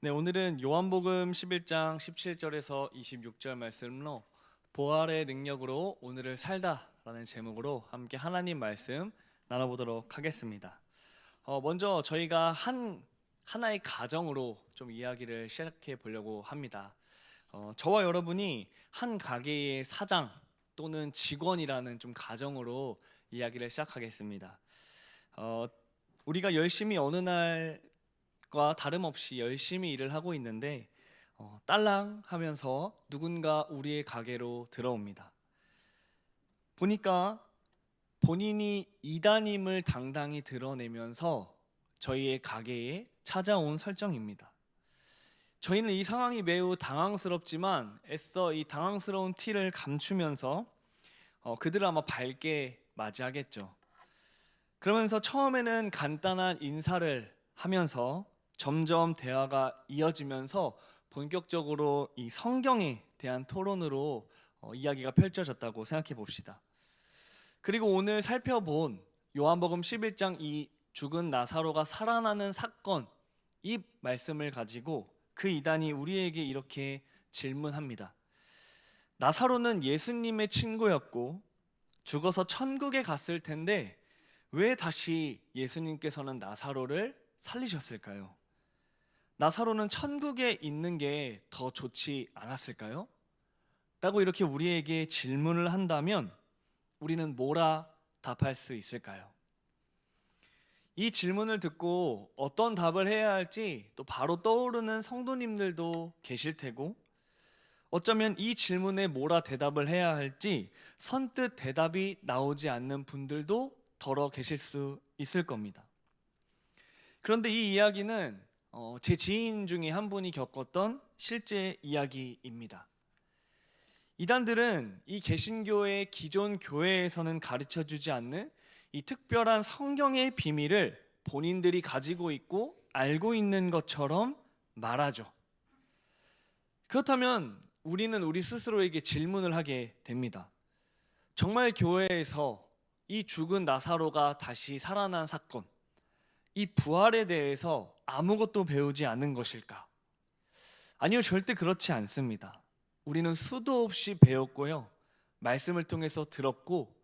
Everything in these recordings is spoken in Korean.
네, 오늘은 요한복음 11장 17절에서 26절 말씀으로 부활의 능력으로 오늘을 살다라는 제목으로 함께 하나님 말씀 나눠보도록 하겠습니다. 먼저 저희가 하나의 가정으로 좀 이야기를 시작해 보려고 합니다. 저와 여러분이 한 가게의 사장 또는 직원이라는 좀 가정으로 이야기를 시작하겠습니다. 우리가 열심히 어느 날과 다름없이 열심히 일을 하고 있는데 딸랑 하면서 누군가 우리의 가게로 들어옵니다. 보니까 본인이 이단임을 당당히 드러내면서 저희의 가게에 찾아온 설정입니다. 저희는 이 상황이 매우 당황스럽지만 애써 이 당황스러운 티를 감추면서 그들을 아마 밝게 맞이하겠죠. 그러면서 처음에는 간단한 인사를 하면서 점점 대화가 이어지면서 본격적으로 이 성경에 대한 토론으로 이야기가 펼쳐졌다고 생각해 봅시다. 그리고 오늘 살펴본 요한복음 11장 이 죽은 나사로가 살아나는 사건, 이 말씀을 가지고 그 이단이 우리에게 이렇게 질문합니다. 나사로는 예수님의 친구였고 죽어서 천국에 갔을 텐데 왜 다시 예수님께서는 나사로를 살리셨을까요? 나사로는 천국에 있는 게 더 좋지 않았을까요? 라고 이렇게 우리에게 질문을 한다면 우리는 뭐라 답할 수 있을까요? 이 질문을 듣고 어떤 답을 해야 할지 또 바로 떠오르는 성도님들도 계실 테고, 어쩌면 이 질문에 뭐라 대답을 해야 할지 선뜻 대답이 나오지 않는 분들도 더러 계실 수 있을 겁니다. 그런데 이 이야기는 제 지인 중에 한 분이 겪었던 실제 이야기입니다. 이단들은 이 개신교의 기존 교회에서는 가르쳐주지 않는 이 특별한 성경의 비밀을 본인들이 가지고 있고 알고 있는 것처럼 말하죠. 그렇다면 우리는 우리 스스로에게 질문을 하게 됩니다. 정말 교회에서 이 죽은 나사로가 다시 살아난 사건, 이 부활에 대해서 아무것도 배우지 않은 것일까? 아니요, 절대 그렇지 않습니다. 우리는 수도 없이 배웠고요, 말씀을 통해서 들었고,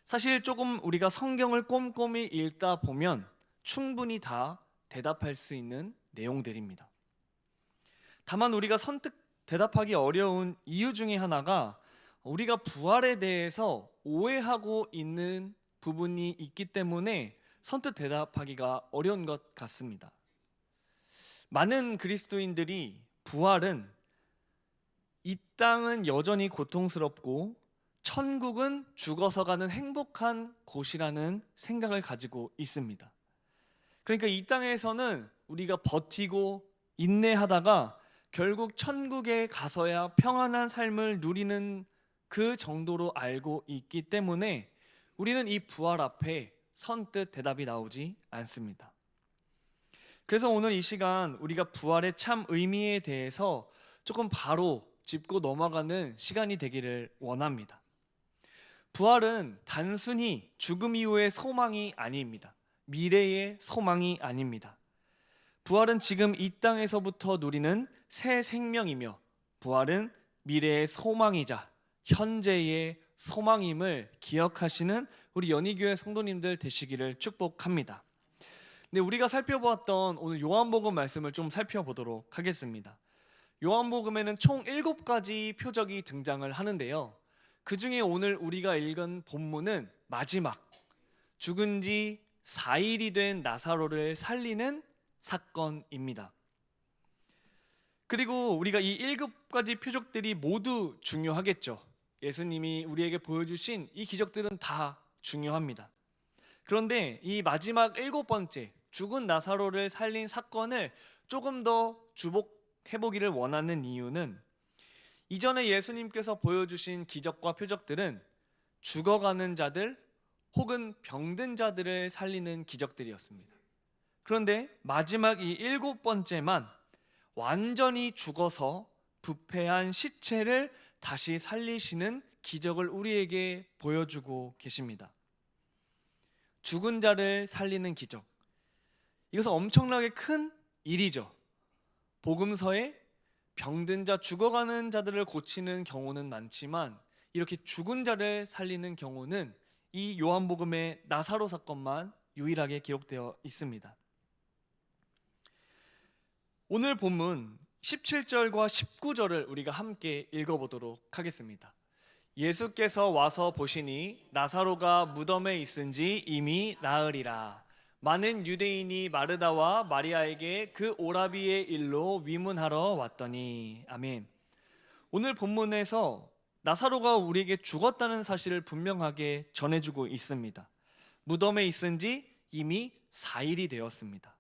사실 조금 우리가 성경을 꼼꼼히 읽다 보면 충분히 다 대답할 수 있는 내용들입니다. 다만 우리가 선뜻 대답하기 어려운 이유 중에 하나가 우리가 부활에 대해서 오해하고 있는 부분이 있기 때문에 선뜻 대답하기가 어려운 것 같습니다. 많은 그리스도인들이 부활은 이 땅은 여전히 고통스럽고 천국은 죽어서 가는 행복한 곳이라는 생각을 가지고 있습니다. 그러니까 이 땅에서는 우리가 버티고 인내하다가 결국 천국에 가서야 평안한 삶을 누리는 그 정도로 알고 있기 때문에 우리는 이 부활 앞에 선뜻 대답이 나오지 않습니다. 그래서 오늘 이 시간 우리가 부활의 참 의미에 대해서 조금 바로 짚고 넘어가는 시간이 되기를 원합니다. 부활은 단순히 죽음 이후의 소망이 아닙니다. 미래의 소망이 아닙니다. 부활은 지금 이 땅에서부터 누리는 새 생명이며, 부활은 미래의 소망이자 현재의 소망임을 기억하시는 우리 연희교회 성도님들 되시기를 축복합니다. 네, 우리가 살펴보았던 오늘 요한복음 말씀을 좀 살펴보도록 하겠습니다. 요한복음에는 총 7가지 표적이 등장을 하는데요, 그 중에 오늘 우리가 읽은 본문은 마지막 죽은 지 4일이 된 나사로를 살리는 사건입니다. 그리고 우리가 이 7가지 표적들이 모두 중요하겠죠. 예수님이 우리에게 보여주신 이 기적들은 다 중요합니다. 그런데 이 마지막 7번째 죽은 나사로를 살린 사건을 조금 더 주목해보기를 원하는 이유는, 이전에 예수님께서 보여주신 기적과 표적들은 죽어가는 자들 혹은 병든 자들을 살리는 기적들이었습니다. 그런데 마지막 이 7번째만 완전히 죽어서 부패한 시체를 다시 살리시는 기적을 우리에게 보여주고 계십니다. 죽은 자를 살리는 기적, 이것은 엄청나게 큰 일이죠. 복음서에 병든 자, 죽어가는 자들을 고치는 경우는 많지만 이렇게 죽은 자를 살리는 경우는 이 요한복음의 나사로 사건만 유일하게 기록되어 있습니다. 오늘 본문 17절과 19절을 우리가 함께 읽어보도록 하겠습니다. 예수께서 와서 보시니 나사로가 무덤에 있은지 이미 나으리라. 많은 유대인이 마르다와 마리아에게 그 오라비의 일로 위문하러 왔더니. 아멘. 오늘 본문에서 나사로가 우리에게 죽었다는 사실을 분명하게 전해주고 있습니다. 무덤에 있은 지 이미 4일이 되었습니다.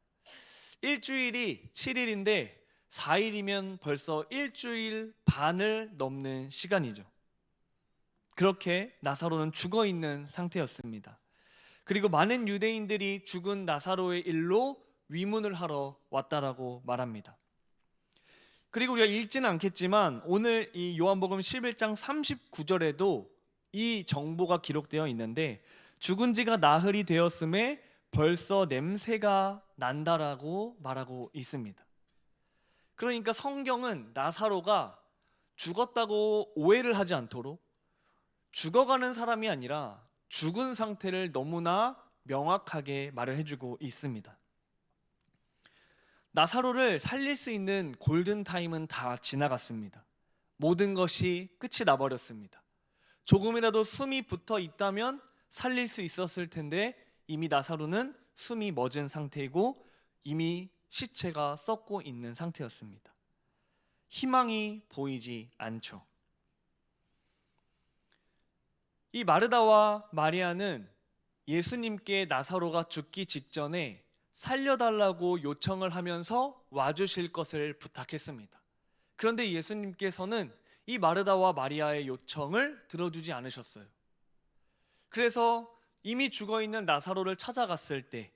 일주일이 7일인데 4일이면 벌써 일주일 반을 넘는 시간이죠. 그렇게 나사로는 죽어 있는 상태였습니다. 그리고 많은 유대인들이 죽은 나사로의 일로 위문을 하러 왔다라고 말합니다. 그리고 우리가 읽지는 않겠지만 오늘 이 요한복음 11장 39절에도 이 정보가 기록되어 있는데 죽은 지가 나흘이 되었음에 벌써 냄새가 난다라고 말하고 있습니다. 그러니까 성경은 나사로가 죽었다고 오해를 하지 않도록 죽어가는 사람이 아니라 죽은 상태를 너무나 명확하게 말을 해주고 있습니다. 나사로를 살릴 수 있는 골든타임은 다 지나갔습니다. 모든 것이 끝이 나버렸습니다. 조금이라도 숨이 붙어 있다면 살릴 수 있었을 텐데 이미 나사로는 숨이 멎은 상태이고 이미 시체가 썩고 있는 상태였습니다. 희망이 보이지 않죠. 이 마르다와 마리아는 예수님께 나사로가 죽기 직전에 살려달라고 요청을 하면서 와주실 것을 부탁했습니다. 그런데 예수님께서는 이 마르다와 마리아의 요청을 들어주지 않으셨어요. 그래서 이미 죽어있는 나사로를 찾아갔을 때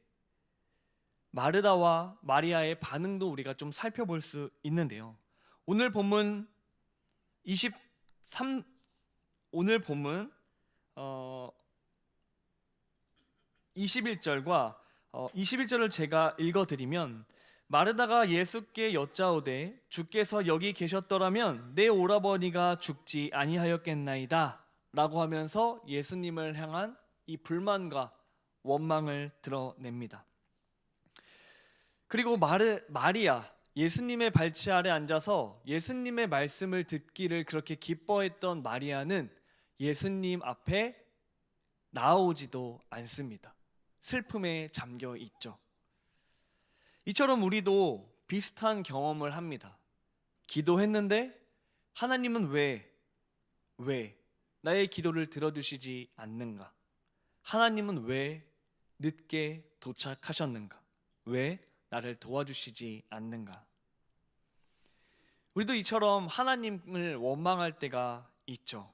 마르다와 마리아의 반응도 우리가 좀 살펴볼 수 있는데요. 오늘 본문 21절과 21절을 제가 읽어드리면 마르다가 예수께 여짜오되 주께서 여기 계셨더라면 내 오라버니가 죽지 아니하였겠나이다 라고 하면서 예수님을 향한 이 불만과 원망을 드러냅니다. 그리고 마리아, 예수님의 발치 아래 앉아서 예수님의 말씀을 듣기를 그렇게 기뻐했던 마리아는 예수님 앞에 나오지도 않습니다. 슬픔에 잠겨 있죠. 이처럼 우리도 비슷한 경험을 합니다. 기도했는데 하나님은 왜 나의 기도를 들어주시지 않는가? 하나님은 왜 늦게 도착하셨는가? 왜 나를 도와주시지 않는가? 우리도 이처럼 하나님을 원망할 때가 있죠.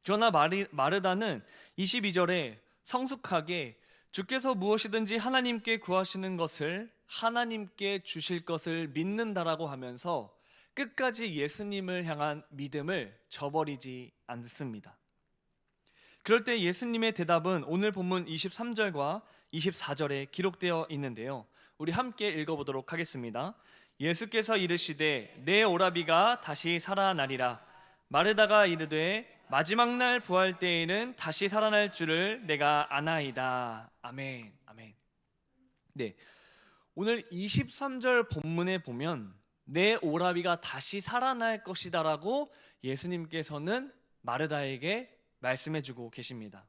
그러나 마르다는 22절에 성숙하게 주께서 무엇이든지 하나님께 구하시는 것을 하나님께 주실 것을 믿는다라고 하면서 끝까지 예수님을 향한 믿음을 저버리지 않습니다. 그럴 때 예수님의 대답은 오늘 본문 23절과 24절에 기록되어 있는데요. 우리 함께 읽어보도록 하겠습니다. 예수께서 이르시되 내 오라비가 다시 살아나리라. 마르다가 이르되 마지막 날 부활 때에는 다시 살아날 줄을 내가 아나이다. 아멘. 아멘. 네, 오늘 23절 본문에 보면 내 오라비가 다시 살아날 것이다라고 예수님께서는 마르다에게 말씀해주고 계십니다.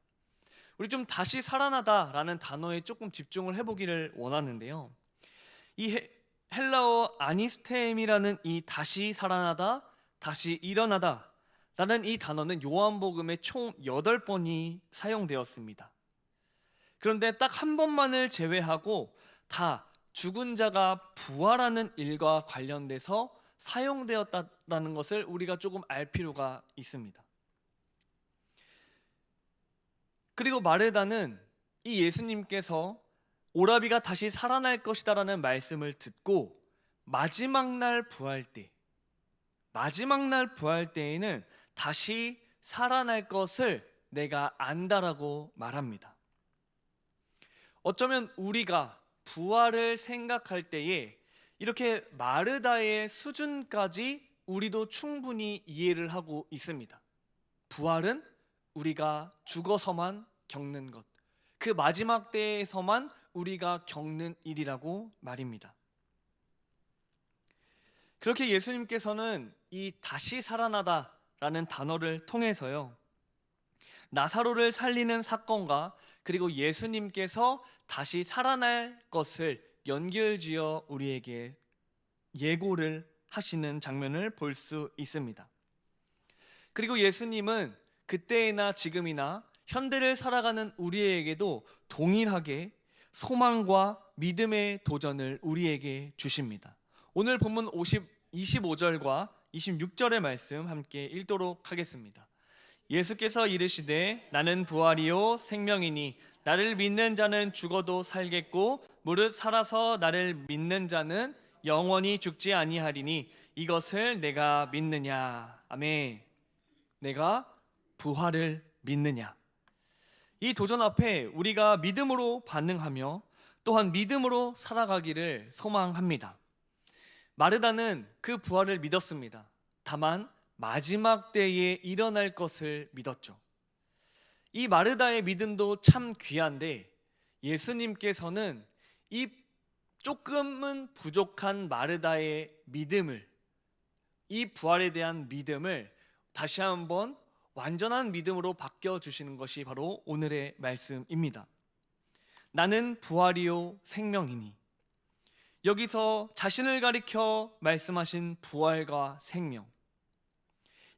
우리 좀 다시 살아나다라는 단어에 조금 집중을 해보기를 원하는데요. 이 헬라어 아니스템이라는 이 다시 살아나다, 다시 일어나다 라는 이 단어는 요한복음에 총 8번이 사용되었습니다. 그런데 딱 한 번만을 제외하고 다 죽은 자가 부활하는 일과 관련돼서 사용되었다라는 것을 우리가 조금 알 필요가 있습니다. 그리고 마르다는 이 예수님께서 오라비가 다시 살아날 것이다라는 말씀을 듣고 마지막 날 부활 때에는 다시 살아날 것을 내가 안다라고 말합니다. 어쩌면 우리가 부활을 생각할 때에 이렇게 마르다의 수준까지 우리도 충분히 이해를 하고 있습니다. 부활은 우리가 죽어서만 겪는 것, 그 마지막 때에서만 우리가 겪는 일이라고 말입니다. 그렇게 예수님께서는 이 다시 살아나다라는 단어를 통해서요, 나사로를 살리는 사건과 그리고 예수님께서 다시 살아날 것을 연결지어 우리에게 예고를 하시는 장면을 볼 수 있습니다. 그리고 예수님은 그때나 지금이나 현대를 살아가는 우리에게도 동일하게 소망과 믿음의 도전을 우리에게 주십니다. 오늘 본문 25절과 26절의 말씀 함께 읽도록 하겠습니다. 예수께서 이르시되 나는 부활이요 생명이니 나를 믿는 자는 죽어도 살겠고 무릇 살아서 나를 믿는 자는 영원히 죽지 아니하리니 이것을 내가 믿느냐. 아멘. 내가 부활을 믿느냐. 이 도전 앞에 우리가 믿음으로 반응하며 또한 믿음으로 살아가기를 소망합니다. 마르다는 그 부활을 믿었습니다. 다만 마지막 때에 일어날 것을 믿었죠. 이 마르다의 믿음도 참 귀한데 예수님께서는 이 조금은 부족한 마르다의 믿음을, 이 부활에 대한 믿음을 다시 한번 완전한 믿음으로 바뀌어주시는 것이 바로 오늘의 말씀입니다. 나는 부활이요 생명이니. 여기서 자신을 가리켜 말씀하신 부활과 생명,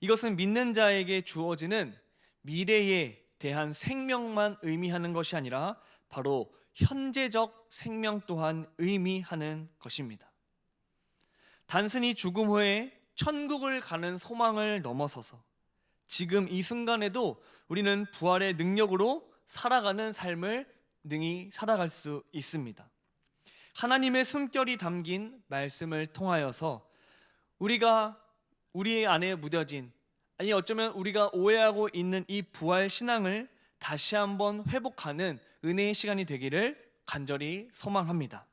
이것은 믿는 자에게 주어지는 미래에 대한 생명만 의미하는 것이 아니라 바로 현재적 생명 또한 의미하는 것입니다. 단순히 죽음 후에 천국을 가는 소망을 넘어서서 지금 이 순간에도 우리는 부활의 능력으로 살아가는 삶을 능히 살아갈 수 있습니다. 하나님의 숨결이 담긴 말씀을 통하여서 우리가 우리의 안에 묻어진, 아니 어쩌면 우리가 오해하고 있는 이 부활 신앙을 다시 한번 회복하는 은혜의 시간이 되기를 간절히 소망합니다.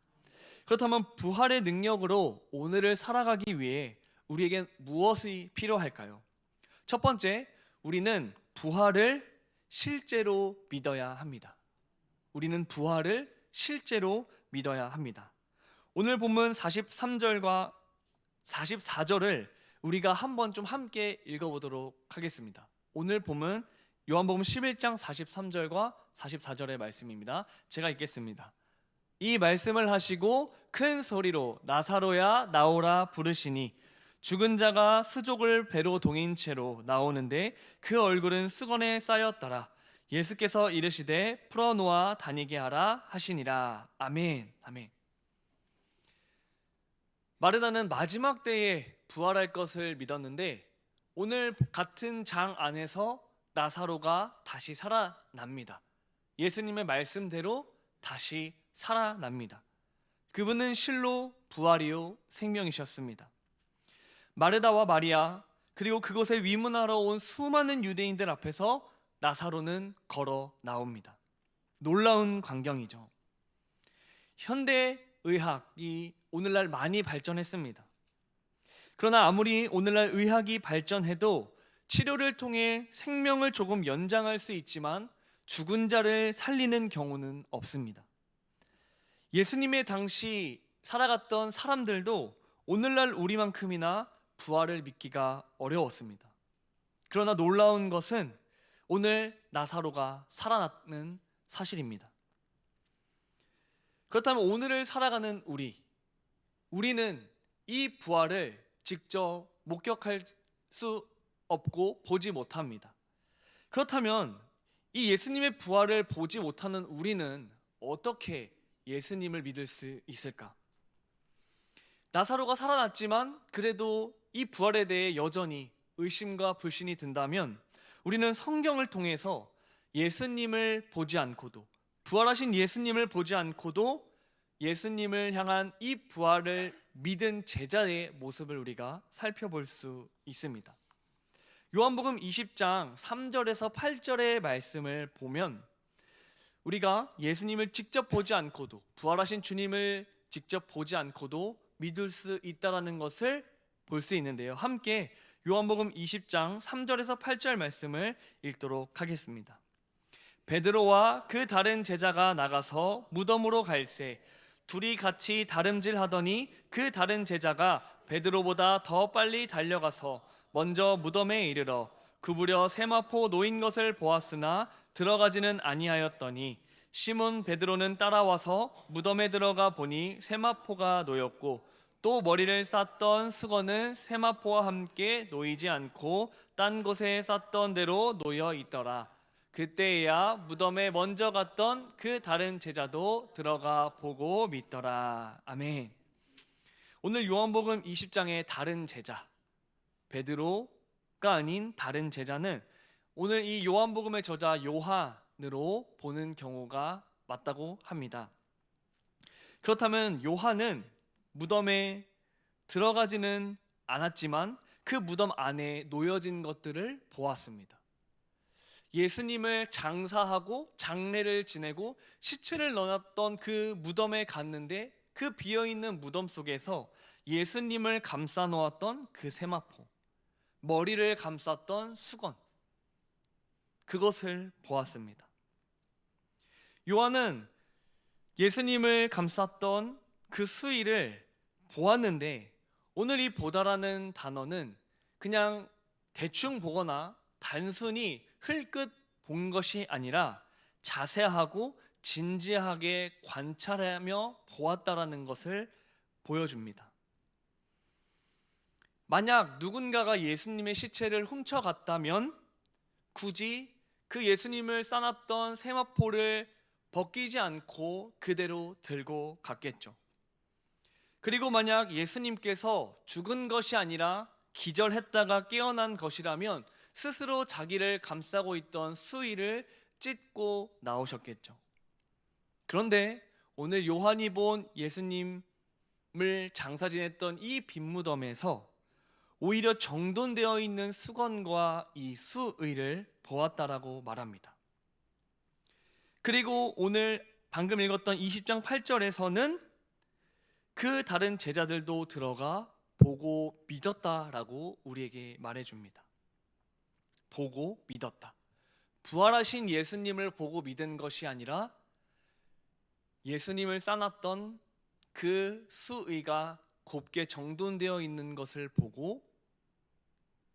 그렇다면 부활의 능력으로 오늘을 살아가기 위해 우리에게 무엇이 필요할까요? 첫 번째, 우리는 부활을 실제로 믿어야 합니다. 우리는 부활을 실제로 믿어야 합니다. 오늘 본문 43절과 44절을 우리가 한번 좀 함께 읽어보도록 하겠습니다. 오늘 본문 요한복음 11장 43절과 44절의 말씀입니다. 제가 읽겠습니다. 이 말씀을 하시고 큰 소리로 나사로야 나오라 부르시니 죽은 자가 수족을 배로 동인 채로 나오는데 그 얼굴은 수건에 쌓였더라. 예수께서 이르시되 풀어놓아 다니게 하라 하시니라. 아멘. 아멘. 마르다는 마지막 때에 부활할 것을 믿었는데 오늘 같은 장 안에서 나사로가 다시 살아납니다. 예수님의 말씀대로 다시 살아납니다. 그분은 실로 부활이요 생명이셨습니다. 마르다와 마리아 그리고 그곳에 위문하러 온 수많은 유대인들 앞에서 나사로는 걸어 나옵니다. 놀라운 광경이죠. 현대 의학이 오늘날 많이 발전했습니다. 그러나 아무리 오늘날 의학이 발전해도 치료를 통해 생명을 조금 연장할 수 있지만 죽은 자를 살리는 경우는 없습니다. 예수님의 당시 살아갔던 사람들도 오늘날 우리만큼이나 부활을 믿기가 어려웠습니다. 그러나 놀라운 것은 오늘 나사로가 살아났는 사실입니다. 그렇다면 오늘을 살아가는 우리는 이 부활을 직접 목격할 수 없고 보지 못합니다. 그렇다면 이 예수님의 부활을 보지 못하는 우리는 어떻게 예수님을 믿을 수 있을까? 나사로가 살아났지만 그래도 이 부활에 대해 여전히 의심과 불신이 든다면 우리는 성경을 통해서 예수님을 보지 않고도, 부활하신 예수님을 보지 않고도 예수님을 향한 이 부활을 믿은 제자의 모습을 우리가 살펴볼 수 있습니다. 요한복음 20장 3절에서 8절의 말씀을 보면 우리가 예수님을 직접 보지 않고도, 부활하신 주님을 직접 보지 않고도 믿을 수 있다라는 것을 볼 수 있는데요. 함께 요한복음 20장 3절에서 8절 말씀을 읽도록 하겠습니다. 베드로와 그 다른 제자가 나가서 무덤으로 갈새 둘이 같이 다름질하더니 그 다른 제자가 베드로보다 더 빨리 달려가서 먼저 무덤에 이르러 구부려 세마포 놓인 것을 보았으나 들어가지는 아니하였더니 시몬 베드로는 따라와서 무덤에 들어가 보니 세마포가 놓였고 또 머리를 쌌던 수건은 세마포와 함께 놓이지 않고 딴 곳에 쌌던 대로 놓여 있더라. 그때야 무덤에 먼저 갔던 그 다른 제자도 들어가 보고 믿더라. 아멘. 오늘 요한복음 20장의 다른 제자, 베드로가 아닌 다른 제자는 오늘 이 요한복음의 저자 요한으로 보는 경우가 맞다고 합니다. 그렇다면 요한은 무덤에 들어가지는 않았지만 그 무덤 안에 놓여진 것들을 보았습니다. 예수님을 장사하고 장례를 지내고 시체를 넣어놨던 그 무덤에 갔는데 그 비어있는 무덤 속에서 예수님을 감싸 놓았던 그 세마포, 머리를 감쌌던 수건, 그것을 보았습니다. 요한은 예수님을 감쌌던 그 수의를 보았는데 오늘 이 보다라는 단어는 그냥 대충 보거나 단순히 흘끗 본 것이 아니라 자세하고 진지하게 관찰하며 보았다라는 것을 보여줍니다. 만약 누군가가 예수님의 시체를 훔쳐갔다면 굳이 그 예수님을 싸놨던 세마포를 벗기지 않고 그대로 들고 갔겠죠. 그리고 만약 예수님께서 죽은 것이 아니라 기절했다가 깨어난 것이라면 스스로 자기를 감싸고 있던 수의를 찢고 나오셨겠죠. 그런데 오늘 요한이 본 예수님을 장사 지냈던 이 빈무덤에서 오히려 정돈되어 있는 수건과 이 수의를 보았다라고 말합니다. 그리고 오늘 방금 읽었던 20장 8절에서는 그 다른 제자들도 들어가 보고 믿었다라고 우리에게 말해줍니다. 보고 믿었다. 부활하신 예수님을 보고 믿은 것이 아니라 예수님을 싸놨던 그 수의가 곱게 정돈되어 있는 것을 보고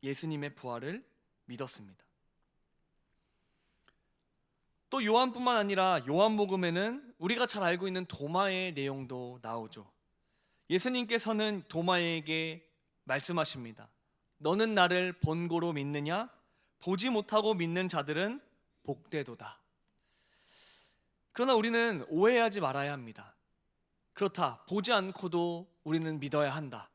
예수님의 부활을 믿었습니다. 또 요한뿐만 아니라 요한복음에는 우리가 잘 알고 있는 도마의 내용도 나오죠. 예수님께서는 도마에게 말씀하십니다. 너는 나를 본고로 믿느냐? 보지 못하고 믿는 자들은 복되도다. 그러나 우리는 오해하지 말아야 합니다. 그렇다, 보지 않고도 우리는 믿어야 한다.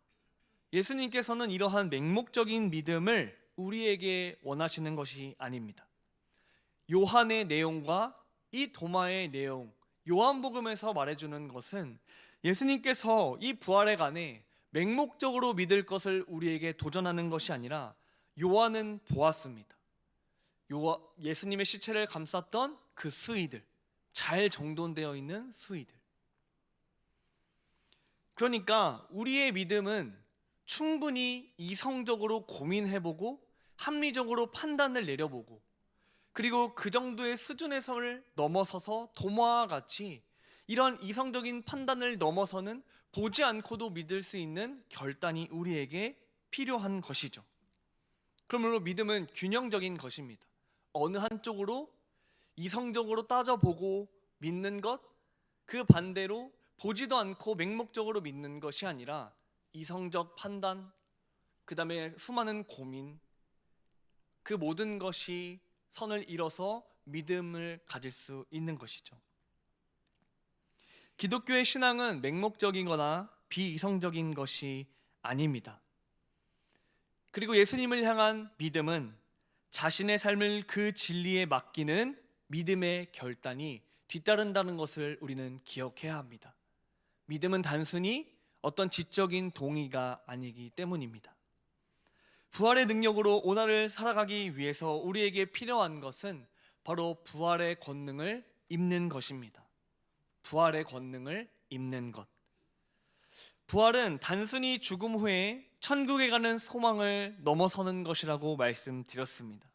예수님께서는 이러한 맹목적인 믿음을 우리에게 원하시는 것이 아닙니다. 요한의 내용과 이 도마의 내용, 요한복음에서 말해주는 것은 예수님께서 이 부활에 관해 맹목적으로 믿을 것을 우리에게 도전하는 것이 아니라 요한은 보았습니다. 예수님의 시체를 감쌌던 그 수의들, 잘 정돈되어 있는 수의들. 그러니까 우리의 믿음은 충분히 이성적으로 고민해보고 합리적으로 판단을 내려보고 그리고 그 정도의 수준에서를 넘어서서 도마와 같이 이런 이성적인 판단을 넘어서는 보지 않고도 믿을 수 있는 결단이 우리에게 필요한 것이죠. 그러므로 믿음은 균형적인 것입니다. 어느 한쪽으로 이성적으로 따져보고 믿는 것, 그 반대로 보지도 않고 맹목적으로 믿는 것이 아니라 이성적 판단, 그 다음에 수많은 고민, 그 모든 것이 선을 이뤄서 믿음을 가질 수 있는 것이죠. 기독교의 신앙은 맹목적이거나 비이성적인 것이 아닙니다. 그리고 예수님을 향한 믿음은 자신의 삶을 그 진리에 맡기는 믿음의 결단이 뒤따른다는 것을 우리는 기억해야 합니다. 믿음은 단순히 어떤 지적인 동의가 아니기 때문입니다. 부활의 능력으로 오늘을 살아가기 위해서 우리에게 필요한 것은 바로 부활의 권능을 입는 것입니다. 부활의 권능을 입는 것. 부활은 단순히 죽음 후에 천국에 가는 소망을 넘어서는 것이라고 말씀드렸습니다.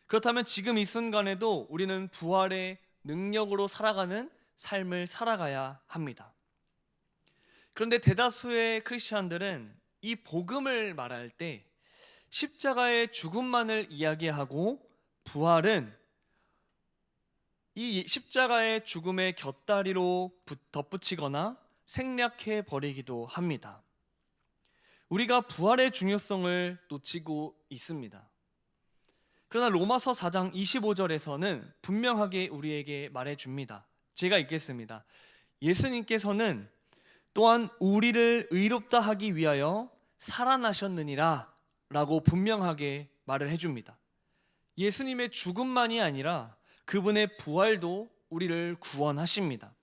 그렇다면 지금 이 순간에도 우리는 부활의 능력으로 살아가는 삶을 살아가야 합니다. 그런데 대다수의 크리스천들은 이 복음을 말할 때 십자가의 죽음만을 이야기하고 부활은 이 십자가의 죽음의 곁다리로 덧붙이거나 생략해 버리기도 합니다. 우리가 부활의 중요성을 놓치고 있습니다. 그러나 로마서 4장 25절에서는 분명하게 우리에게 말해줍니다. 제가 읽겠습니다. 예수님께서는 또한 우리를 의롭다 하기 위하여 살아나셨느니라 라고 분명하게 말을 해줍니다. 예수님의 죽음만이 아니라 그분의 부활도 우리를 구원하십니다.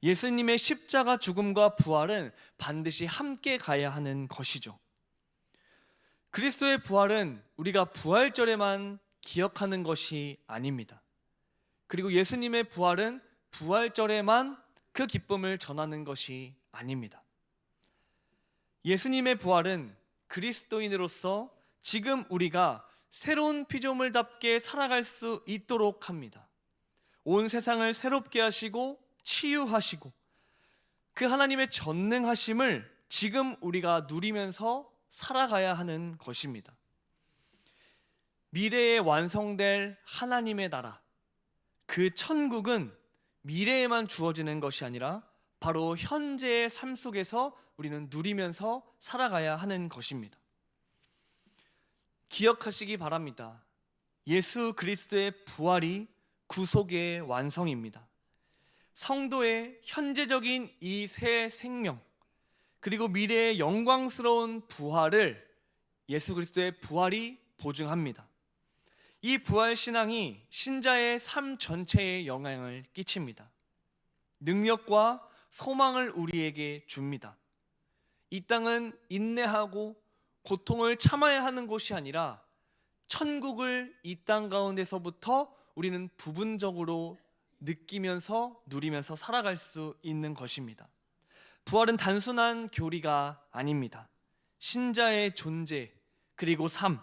예수님의 십자가 죽음과 부활은 반드시 함께 가야 하는 것이죠. 그리스도의 부활은 우리가 부활절에만 기억하는 것이 아닙니다. 그리고 예수님의 부활은 부활절에만 그 기쁨을 전하는 것이 아닙니다. 예수님의 부활은 그리스도인으로서 지금 우리가 새로운 피조물답게 살아갈 수 있도록 합니다. 온 세상을 새롭게 하시고 치유하시고 그 하나님의 전능하심을 지금 우리가 누리면서 살아가야 하는 것입니다. 미래에 완성될 하나님의 나라, 그 천국은 미래에만 주어지는 것이 아니라 바로 현재의 삶 속에서 우리는 누리면서 살아가야 하는 것입니다. 기억하시기 바랍니다. 예수 그리스도의 부활이 구속의 완성입니다. 성도의 현재적인 이 새 생명, 그리고 미래의 영광스러운 부활을 예수 그리스도의 부활이 보증합니다. 이 부활 신앙이 신자의 삶 전체에 영향을 끼칩니다. 능력과 소망을 우리에게 줍니다. 이 땅은 인내하고 고통을 참아야 하는 곳이 아니라 천국을 이 땅 가운데서부터 우리는 부분적으로 느끼면서 누리면서 살아갈 수 있는 것입니다. 부활은 단순한 교리가 아닙니다. 신자의 존재, 그리고 삶,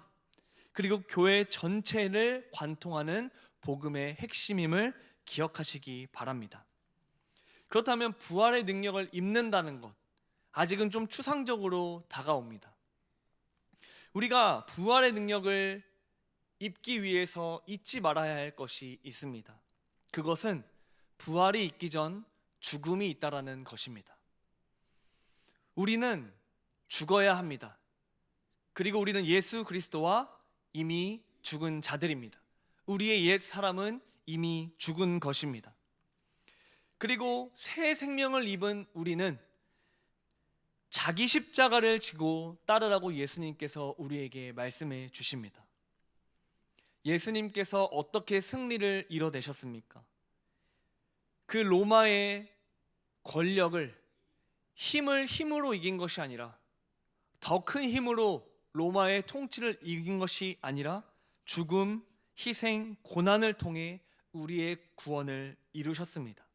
그리고 교회 전체를 관통하는 복음의 핵심임을 기억하시기 바랍니다. 그렇다면 부활의 능력을 입는다는 것, 아직은 좀 추상적으로 다가옵니다. 우리가 부활의 능력을 입기 위해서 잊지 말아야 할 것이 있습니다. 그것은 부활이 있기 전 죽음이 있다라는 것입니다. 우리는 죽어야 합니다. 그리고 우리는 예수 그리스도와 이미 죽은 자들입니다. 우리의 옛 사람은 이미 죽은 것입니다. 그리고 새 생명을 입은 우리는 자기 십자가를 지고 따르라고 예수님께서 우리에게 말씀해 주십니다. 예수님께서 어떻게 승리를 이뤄내셨습니까? 그 로마의 권력을 힘으로 이긴 것이 아니라, 더 큰 힘으로 로마의 통치를 이긴 것이 아니라 죽음, 희생, 고난을 통해 우리의 구원을 이루셨습니다.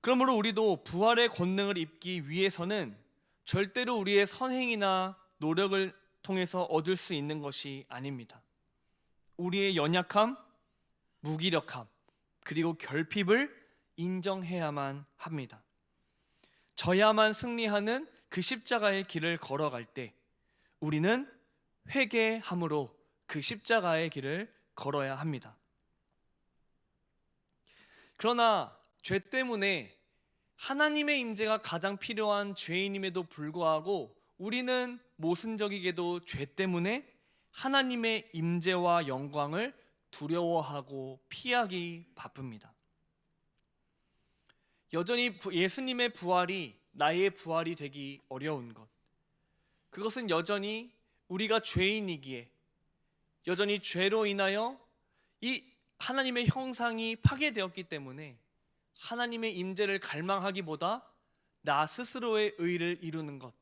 그러므로 우리도 부활의 권능을 입기 위해서는 절대로 우리의 선행이나 노력을 통해서 얻을 수 있는 것이 아닙니다. 우리의 연약함, 무기력함, 그리고 결핍을 인정해야만 합니다. 져야만 승리하는 그 십자가의 길을 걸어갈 때 우리는 회개함으로 그 십자가의 길을 걸어야 합니다. 그러나 죄 때문에 하나님의 임재가 가장 필요한 죄인임에도 불구하고 우리는 모순적이게도 죄 때문에 하나님의 임재와 영광을 두려워하고 피하기 바쁩니다. 여전히 예수님의 부활이 나의 부활이 되기 어려운 것, 그것은 여전히 우리가 죄인이기에, 여전히 죄로 인하여 이 하나님의 형상이 파괴되었기 때문에 하나님의 임재를 갈망하기보다 나 스스로의 의를 이루는 것,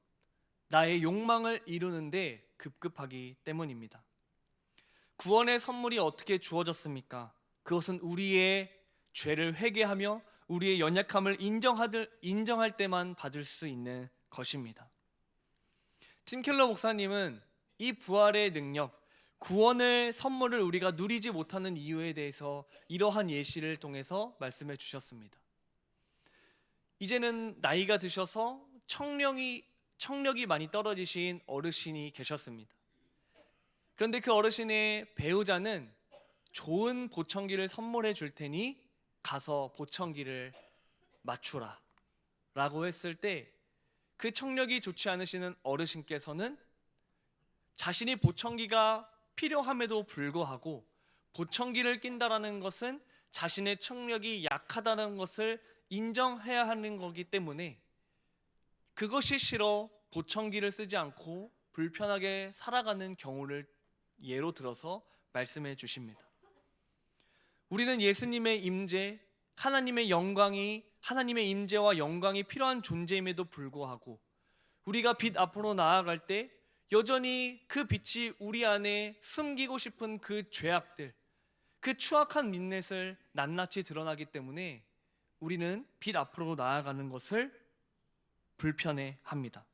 나의 욕망을 이루는데 급급하기 때문입니다. 구원의 선물이 어떻게 주어졌습니까? 그것은 우리의 죄를 회개하며 우리의 연약함을 인정할 때만 받을 수 있는 것입니다. 팀 켈러 목사님은 이 부활의 능력, 구원의 선물을 우리가 누리지 못하는 이유에 대해서 이러한 예시를 통해서 말씀해 주셨습니다. 이제는 나이가 드셔서 청력이 많이 떨어지신 어르신이 계셨습니다. 그런데 그 어르신의 배우자는 좋은 보청기를 선물해 줄 테니 가서 보청기를 맞추라 라고 했을 때, 그 청력이 좋지 않으시는 어르신께서는 자신이 보청기가 필요함에도 불구하고 보청기를 낀다라는 것은 자신의 청력이 약하다는 것을 인정해야 하는 거기 때문에 그것이 싫어 보청기를 쓰지 않고 불편하게 살아가는 경우를 예로 들어서 말씀해 주십니다. 우리는 예수님의 임재, 하나님의 임재와 영광이 필요한 존재임에도 불구하고 우리가 빛 앞으로 나아갈 때 여전히 그 빛이 우리 안에 숨기고 싶은 그 죄악들, 그 추악한 민낯을 낱낱이 드러나기 때문에 우리는 빛 앞으로 나아가는 것을 불편해합니다.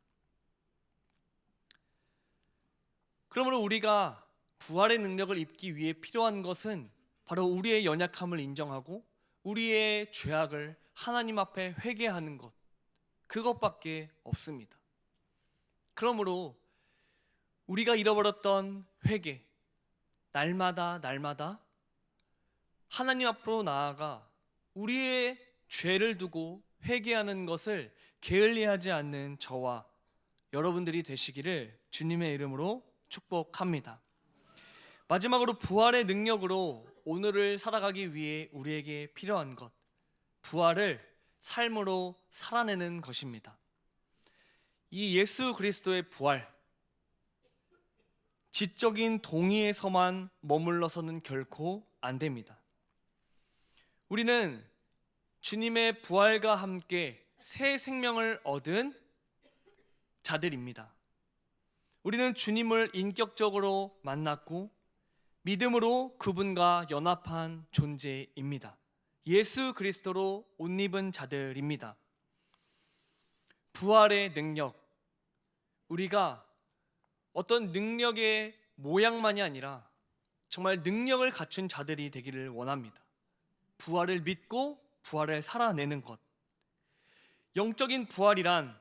그러므로 우리가 부활의 능력을 입기 위해 필요한 것은 바로 우리의 연약함을 인정하고 우리의 죄악을 하나님 앞에 회개하는 것, 그것밖에 없습니다. 그러므로 우리가 잃어버렸던 회개, 날마다 하나님 앞으로 나아가 우리의 죄를 두고 회개하는 것을 게을리하지 않는 저와 여러분들이 되시기를 주님의 이름으로 축복합니다. 마지막으로 부활의 능력으로 오늘을 살아가기 위해 우리에게 필요한 것, 부활을 삶으로 살아내는 것입니다. 이 예수 그리스도의 부활, 지적인 동의에서만 머물러서는 결코 안 됩니다. 우리는 주님의 부활과 함께 새 생명을 얻은 자들입니다. 우리는 주님을 인격적으로 만났고 믿음으로 그분과 연합한 존재입니다. 예수 그리스도로 옷 입은 자들입니다. 부활의 능력, 우리가 어떤 능력의 모양만이 아니라 정말 능력을 갖춘 자들이 되기를 원합니다. 부활을 믿고 부활을 살아내는 것. 영적인 부활이란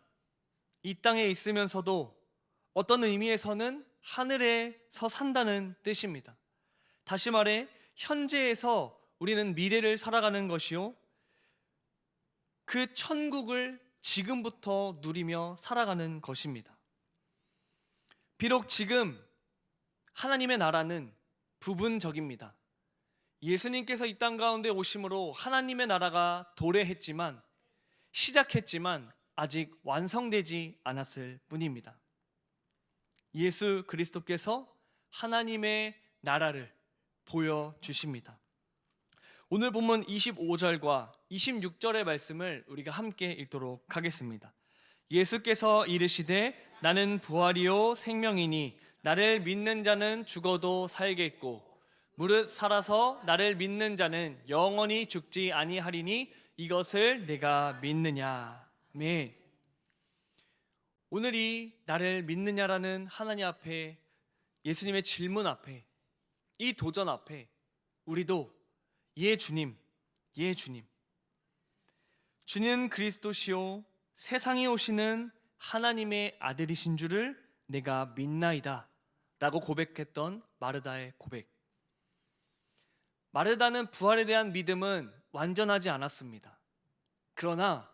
이 땅에 있으면서도 어떤 의미에서는 하늘에서 산다는 뜻입니다. 다시 말해 현재에서 우리는 미래를 살아가는 것이요, 그 천국을 지금부터 누리며 살아가는 것입니다. 비록 지금 하나님의 나라는 부분적입니다. 예수님께서 이 땅 가운데 오심으로 하나님의 나라가 도래했지만, 시작했지만 아직 완성되지 않았을 뿐입니다. 예수 그리스도께서 하나님의 나라를 보여주십니다. 오늘 본문 25절과 26절의 말씀을 우리가 함께 읽도록 하겠습니다. 예수께서 이르시되 나는 부활이요 생명이니 나를 믿는 자는 죽어도 살겠고 무릇 살아서 나를 믿는 자는 영원히 죽지 아니하리니 이것을 내가 믿느냐. 아멘. 오늘 이 나를 믿느냐라는 하나님 앞에, 예수님의 질문 앞에, 이 도전 앞에 우리도 예 주님, 예 주님, 주는 그리스도시요 세상에 오시는 하나님의 아들이신 줄을 내가 믿나이다 라고 고백했던 마르다의 고백. 마르다는 부활에 대한 믿음은 완전하지 않았습니다. 그러나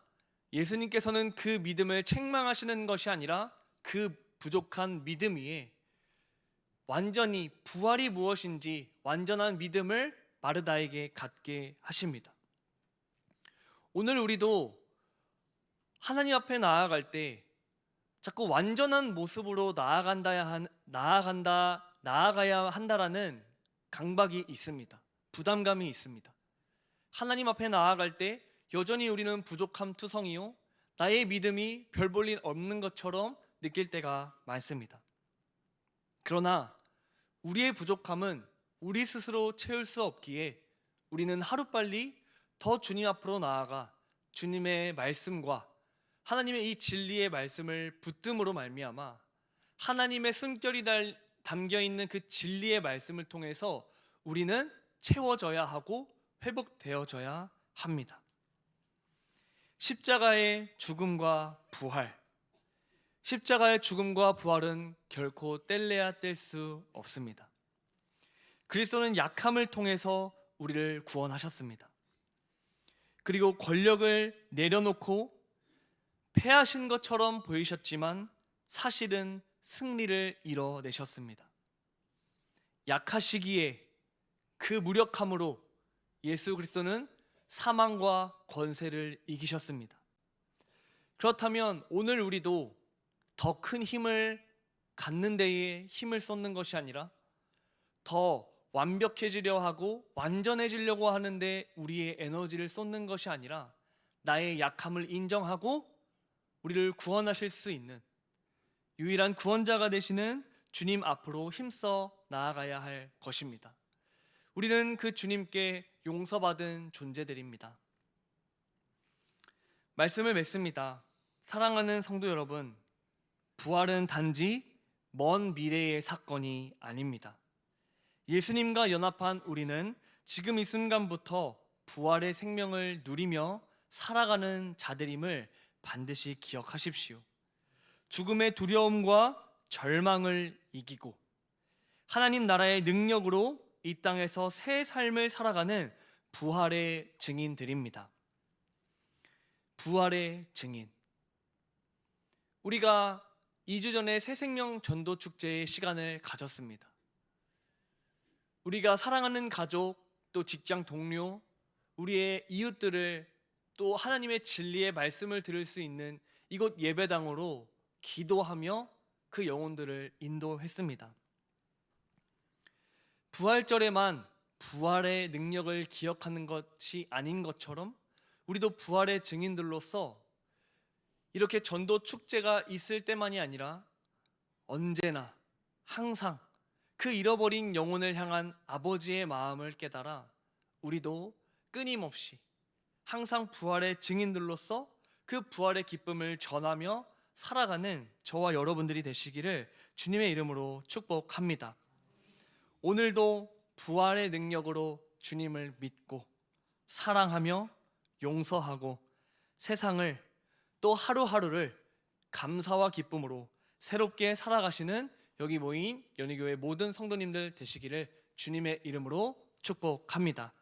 예수님께서는 그 믿음을 책망하시는 것이 아니라 그 부족한 믿음 위에 완전히 부활이 무엇인지 완전한 믿음을 마르다에게 갖게 하십니다. 오늘 우리도 하나님 앞에 나아갈 때 자꾸 완전한 모습으로 나아가야 한다라는 강박이 있습니다. 부담감이 있습니다. 하나님 앞에 나아갈 때 여전히 우리는 부족함 투성이요, 나의 믿음이 별 볼 일 없는 것처럼 느낄 때가 많습니다. 그러나 우리의 부족함은 우리 스스로 채울 수 없기에 우리는 하루빨리 더 주님 앞으로 나아가 주님의 말씀과 하나님의 이 진리의 말씀을 붙듦으로 말미암아 하나님의 숨결이 담겨 있는 그 진리의 말씀을 통해서 우리는 채워져야 하고 회복되어져야 합니다. 십자가의 죽음과 부활, 십자가의 죽음과 부활은 결코 뗄래야 뗄 수 없습니다. 그리스도는 약함을 통해서 우리를 구원하셨습니다. 그리고 권력을 내려놓고 패하신 것처럼 보이셨지만 사실은 승리를 이뤄내셨습니다. 약하시기에 그 무력함으로 예수 그리스도는 사망과 권세를 이기셨습니다. 그렇다면 오늘 우리도 더 큰 힘을 갖는 데에 힘을 쏟는 것이 아니라 더 완벽해지려 하고 완전해지려고 하는데 우리의 에너지를 쏟는 것이 아니라 나의 약함을 인정하고 우리를 구원하실 수 있는 유일한 구원자가 되시는 주님 앞으로 힘써 나아가야 할 것입니다. 우리는 그 주님께 용서받은 존재들입니다. 말씀을 맺습니다. 사랑하는 성도 여러분, 부활은 단지 먼 미래의 사건이 아닙니다. 예수님과 연합한 우리는 지금 이 순간부터 부활의 생명을 누리며 살아가는 자들임을 반드시 기억하십시오. 죽음의 두려움과 절망을 이기고 하나님 나라의 능력으로 이 땅에서 새 삶을 살아가는 부활의 증인들입니다. 부활의 증인. 우리가 2주 전에 새생명 전도 축제의 시간을 가졌습니다. 우리가 사랑하는 가족, 또 직장 동료, 우리의 이웃들을 또 하나님의 진리의 말씀을 들을 수 있는 이곳 예배당으로 기도하며 그 영혼들을 인도했습니다. 부활절에만 부활의 능력을 기억하는 것이 아닌 것처럼 우리도 부활의 증인들로서 이렇게 전도 축제가 있을 때만이 아니라 언제나 항상 그 잃어버린 영혼을 향한 아버지의 마음을 깨달아 우리도 끊임없이 항상 부활의 증인들로서 그 부활의 기쁨을 전하며 살아가는 저와 여러분들이 되시기를 주님의 이름으로 축복합니다. 오늘도 부활의 능력으로 주님을 믿고 사랑하며 용서하고 세상을 또 하루하루를 감사와 기쁨으로 새롭게 살아가시는 여기 모인 연희교회 모든 성도님들 되시기를 주님의 이름으로 축복합니다.